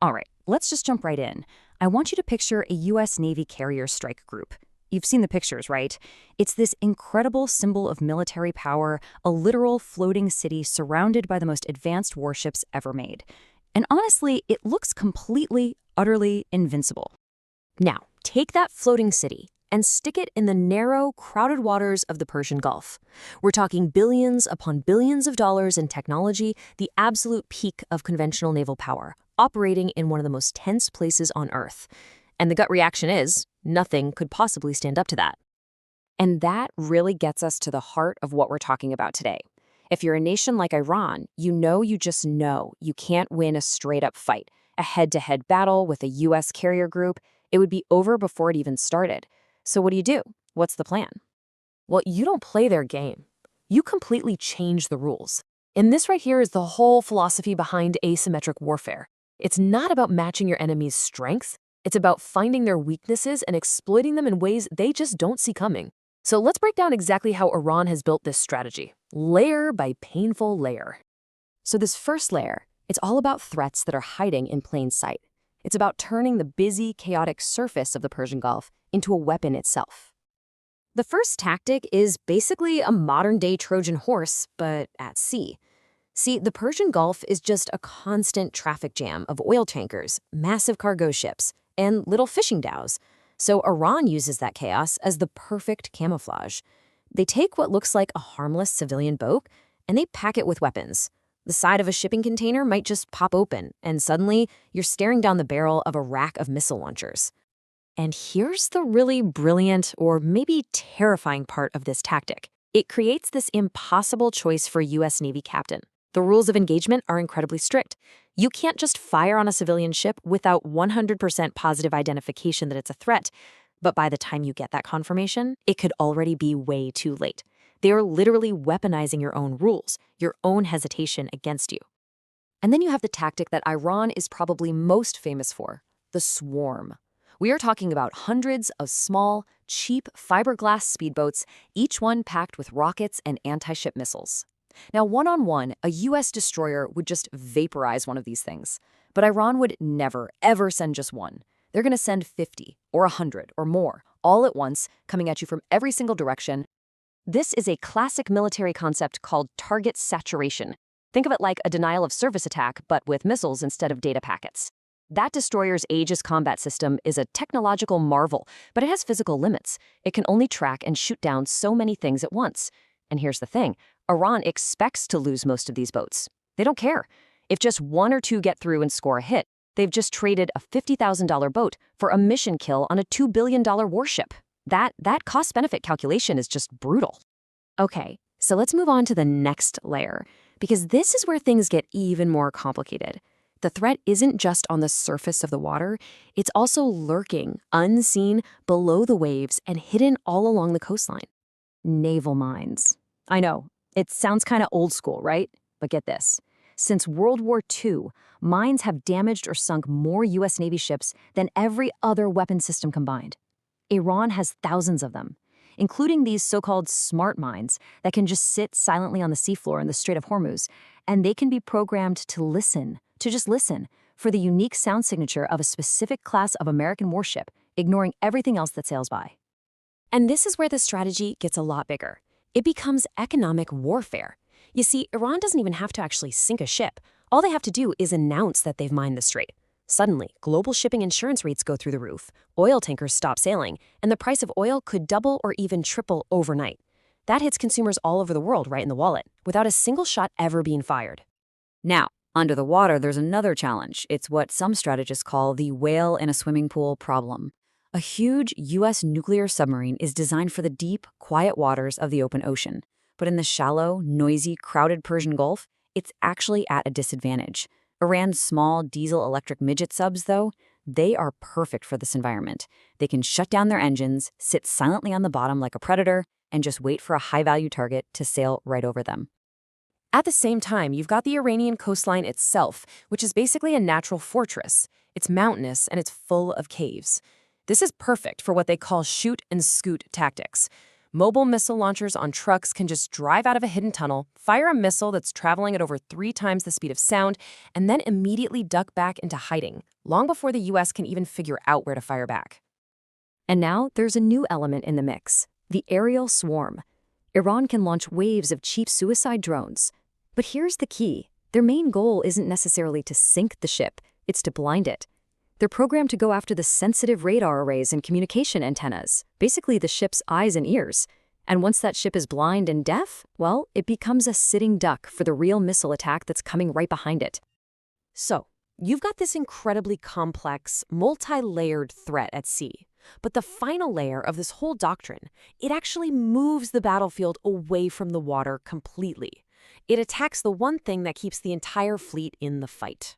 All right, let's just jump right in. I want you to picture a U.S. Navy carrier strike group. You've seen the pictures, right? It's this incredible symbol of military power, a literal floating city surrounded by the most advanced warships ever made. And honestly, it looks completely, utterly invincible. Now, take that floating city and stick it in the narrow, crowded waters of the Persian Gulf. We're talking billions upon billions of dollars in technology, the absolute peak of conventional naval power, operating in one of the most tense places on Earth. And the gut reaction is, nothing could possibly stand up to that. And that really gets us to the heart of what we're talking about today. If you're a nation like Iran, you just know you can't win a straight-up fight. A head-to-head battle with a U.S. carrier group, it would be over before it even started. So what do? What's the plan? Well, you don't play their game. You completely change the rules. And this right here is the whole philosophy behind asymmetric warfare. It's not about matching your enemy's strengths. It's about finding their weaknesses and exploiting them in ways they just don't see coming. So let's break down exactly how Iran has built this strategy, layer by painful layer. So this first layer, it's all about threats that are hiding in plain sight. It's about turning the busy, chaotic surface of the Persian Gulf into a weapon itself. The first tactic is basically a modern-day Trojan horse, but at sea. See, the Persian Gulf is just a constant traffic jam of oil tankers, massive cargo ships, and little fishing dhows. So Iran uses that chaos as the perfect camouflage. They take what looks like a harmless civilian boat, and they pack it with weapons. The side of a shipping container might just pop open, and suddenly you're staring down the barrel of a rack of missile launchers. And here's the really brilliant, or maybe terrifying part of this tactic. It creates this impossible choice for a U.S. Navy captain. The rules of engagement are incredibly strict. You can't just fire on a civilian ship without 100% positive identification that it's a threat. But by the time you get that confirmation, it could already be way too late. They are literally weaponizing your own rules, your own hesitation against you. And then you have the tactic that Iran is probably most famous for, the swarm. We are talking about hundreds of small, cheap fiberglass speedboats, each one packed with rockets and anti-ship missiles. Now, one-on-one, a U.S. destroyer would just vaporize one of these things. But Iran would never, ever send just one. They're going to send 50 or 100 or more, all at once, coming at you from every single direction. This is a classic military concept called target saturation. Think of it like a denial of service attack, but with missiles instead of data packets. That destroyer's Aegis combat system is a technological marvel, but it has physical limits. It can only track and shoot down so many things at once. And here's the thing, Iran expects to lose most of these boats. They don't care. If just one or two get through and score a hit, they've just traded a $50,000 boat for a mission kill on a $2 billion warship. That cost-benefit calculation is just brutal. Okay, so let's move on to the next layer, because this is where things get even more complicated. The threat isn't just on the surface of the water, it's also lurking, unseen, below the waves and hidden all along the coastline. Naval mines. I know, it sounds kind of old school, right? But get this. Since World War II, mines have damaged or sunk more U.S. Navy ships than every other weapon system combined. Iran has thousands of them, including these so-called smart mines that can just sit silently on the seafloor in the Strait of Hormuz, and they can be programmed to just listen, for the unique sound signature of a specific class of American warship, ignoring everything else that sails by. And this is where the strategy gets a lot bigger. It becomes economic warfare. You see, Iran doesn't even have to actually sink a ship. All they have to do is announce that they've mined the strait. Suddenly, global shipping insurance rates go through the roof, oil tankers stop sailing, and the price of oil could double or even triple overnight. That hits consumers all over the world right in the wallet, without a single shot ever being fired. Now, under the water, there's another challenge. It's what some strategists call the whale in a swimming pool problem. A huge U.S. nuclear submarine is designed for the deep, quiet waters of the open ocean. But in the shallow, noisy, crowded Persian Gulf, it's actually at a disadvantage. Iran's small diesel-electric midget subs, though, they are perfect for this environment. They can shut down their engines, sit silently on the bottom like a predator, and just wait for a high-value target to sail right over them. At the same time, you've got the Iranian coastline itself, which is basically a natural fortress. It's mountainous and it's full of caves. This is perfect for what they call shoot and scoot tactics. Mobile missile launchers on trucks can just drive out of a hidden tunnel, fire a missile that's traveling at over 3 times the speed of sound, and then immediately duck back into hiding, long before the US can even figure out where to fire back. And now there's a new element in the mix, the aerial swarm. Iran can launch waves of cheap suicide drones. But here's the key. Their main goal isn't necessarily to sink the ship, it's to blind it. They're programmed to go after the sensitive radar arrays and communication antennas, basically the ship's eyes and ears. And once that ship is blind and deaf, well, it becomes a sitting duck for the real missile attack that's coming right behind it. So, you've got this incredibly complex, multi-layered threat at sea. But the final layer of this whole doctrine, it actually moves the battlefield away from the water completely. It attacks the one thing that keeps the entire fleet in the fight.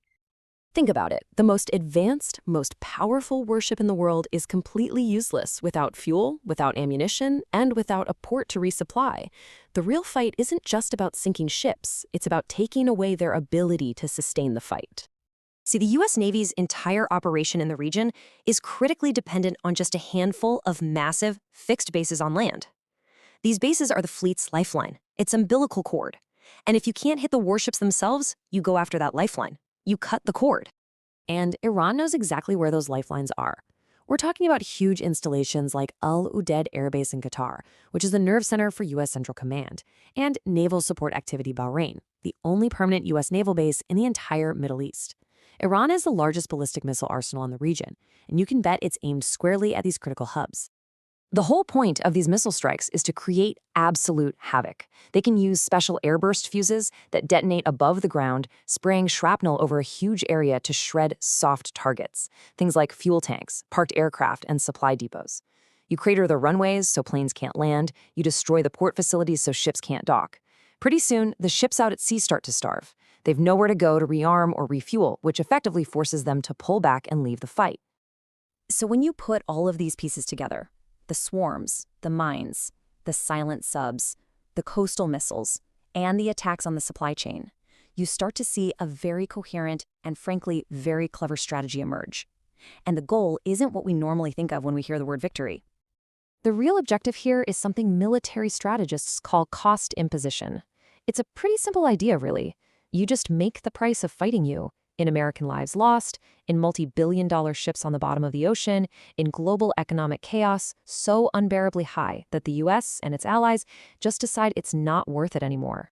Think about it. The most advanced, most powerful warship in the world is completely useless without fuel, without ammunition, and without a port to resupply. The real fight isn't just about sinking ships. It's about taking away their ability to sustain the fight. See, the U.S. Navy's entire operation in the region is critically dependent on just a handful of massive, fixed bases on land. These bases are the fleet's lifeline, its umbilical cord. And if you can't hit the warships themselves, you go after that lifeline. You cut the cord. And Iran knows exactly where those lifelines are. We're talking about huge installations like Al Udeid Air Base in Qatar, which is the nerve center for U.S. Central Command, and Naval Support Activity Bahrain, the only permanent U.S. naval base in the entire Middle East. Iran has the largest ballistic missile arsenal in the region, and you can bet it's aimed squarely at these critical hubs. The whole point of these missile strikes is to create absolute havoc. They can use special airburst fuses that detonate above the ground, spraying shrapnel over a huge area to shred soft targets, things like fuel tanks, parked aircraft, and supply depots. You crater the runways so planes can't land, you destroy the port facilities so ships can't dock. Pretty soon, the ships out at sea start to starve. They've nowhere to go to rearm or refuel, which effectively forces them to pull back and leave the fight. So when you put all of these pieces together, the swarms, the mines, the silent subs, the coastal missiles, and the attacks on the supply chain, you start to see a very coherent and frankly very clever strategy emerge. And the goal isn't what we normally think of when we hear the word victory. The real objective here is something military strategists call cost imposition. It's a pretty simple idea, really. You just make the price of fighting you in American lives lost, in multi-billion-dollar ships on the bottom of the ocean, in global economic chaos so unbearably high that the US and its allies just decide it's not worth it anymore.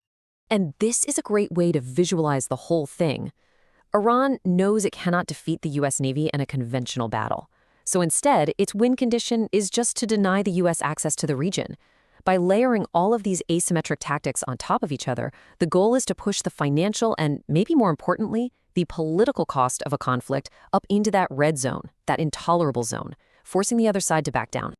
And this is a great way to visualize the whole thing. Iran knows it cannot defeat the US Navy in a conventional battle. So instead, its win condition is just to deny the US access to the region. By layering all of these asymmetric tactics on top of each other, the goal is to push the financial and, maybe more importantly, the political cost of a conflict up into that red zone, that intolerable zone, forcing the other side to back down.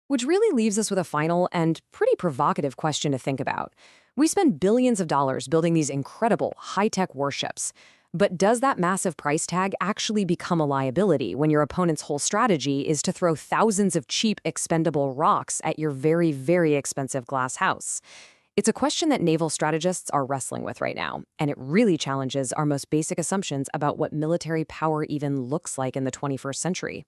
Which really leaves us with a final and pretty provocative question to think about. We spend billions of dollars building these incredible, high-tech warships. But does that massive price tag actually become a liability when your opponent's whole strategy is to throw thousands of cheap, expendable rocks at your very, very expensive glass house? It's a question that naval strategists are wrestling with right now, and it really challenges our most basic assumptions about what military power even looks like in the 21st century.